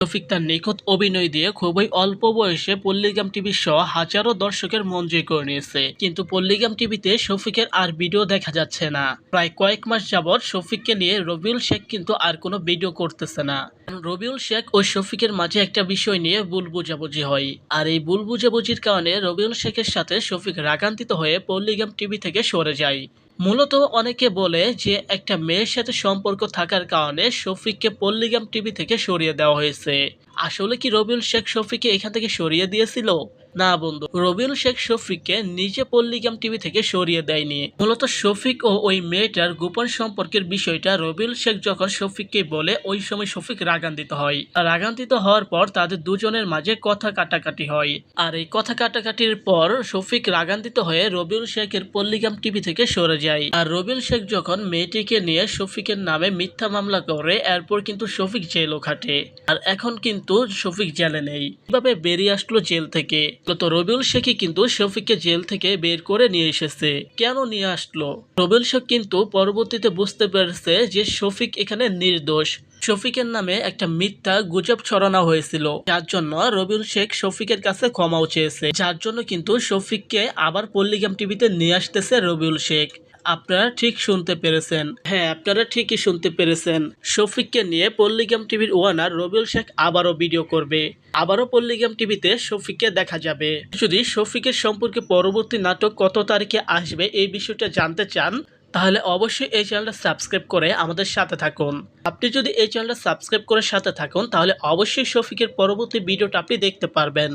শফিক তার নিখুঁত অভিনয় দিয়ে খুবই অল্প বয়সে পল্লিগ্রাম টিভি সহ হাজারো দর্শকের মন জয় করে নিয়েছে। কিন্তু পল্লিগ্রাম টিভিতে শফিকের আর ভিডিও দেখা যাচ্ছে না। প্রায় কয়েক মাস যাবৎ শফিককে নিয়ে রবিউল শেখ কিন্তু আর কোনো ভিডিও করতেছে না। রবিউল শেখ ও শফিকের মাঝে একটা বিষয় নিয়ে ভুল বোঝাবুঝি হয়, আর এই ভুল বোঝাবুঝির কারণে রবিউল শেখের সাথে শফিক রাগান্বিত হয়ে পল্লিগ্রাম টিভি থেকে সরে যায়। মূলত অনেকে বলে যে একটা মেয়ের সাথে সম্পর্ক থাকার কারণে শফিককে পল্লিগ্রাম টিভি থেকে সরিয়ে দেওয়া হয়েছে। আসলে কি রবিউল শেখ শফিককে এখান থেকে সরিয়ে দিয়েছিল? না বন্ধু, রবিউল শেখ শফিককে নিজে পল্লিগ্রাম টিভি থেকে সরিয়ে দেয়নি। মূলত শফিক ও ওই মেয়েটার গোপন সম্পর্কের বিষয়টা রবিউল শেখ যখন শফিককে বলে, ওই সময় শফিক রাগান্বিত হয়। আর রাগান্বিত হওয়ার পর তাদের দুজনের মাঝে কথা কাটাকাটি হয়। আর এই কথা কাটাকাটির পর শফিক রাগান্বিত হয়ে রবিউল শেখের পল্লিগ্রাম টিভি থেকে সরে যায়। আর রবিউল শেখ যখন মেয়েটিকে নিয়ে শফিকের নামে মিথ্যা মামলা করে, এরপর কিন্তু শফিক জেলও খাটে। আর এখন কিন্তু শফিক জেলে নেই। কিভাবে বেরিয়ে আসলো জেল থেকে? তো রবিউল শেখই কিন্তু শফিককে জেল থেকে বের করে নিয়ে এসেছে। কেন নিয়ে আসলো? রবিউল শেখ কিন্তু পরবর্তীতে বুঝতে পেরেছে যে শফিক এখানে নির্দোষ। শফিকের নামে একটা মিথ্যা গুজব ছড়ানো হয়েছিল, যার জন্য রবিউল শেখ শফিকের কাছে ক্ষমাও চেয়েছে। যার জন্য কিন্তু শফিককে আবার পল্লিগ্রাম টিভিতে নিয়ে আসতেছে রবিউল শেখ। আপনারা ঠিক শুনতে পেরেছেন, হ্যাঁ আপনারা ঠিকই শুনতে পেরেছেন। শফিককে নিয়ে পল্লিগ্রাম টিভির ওনার রবিউল শেখ আবারও ভিডিও করবে। আবারও পল্লিগ্রাম টিভিতে শফিককে দেখা যাবে। যদি শফিকের সম্পর্কে পরবর্তী নাটক কত তারিখে আসবে এই বিষয়টা জানতে চান, তাহলে অবশ্যই এই চ্যানেলটা সাবস্ক্রাইব করে আমাদের সাথে থাকুন। আপনি যদি এই চ্যানেলটা সাবস্ক্রাইব করে সাথে থাকুন, তাহলে অবশ্যই শফিকের পরবর্তী ভিডিওটা আপনি দেখতে পারবেন।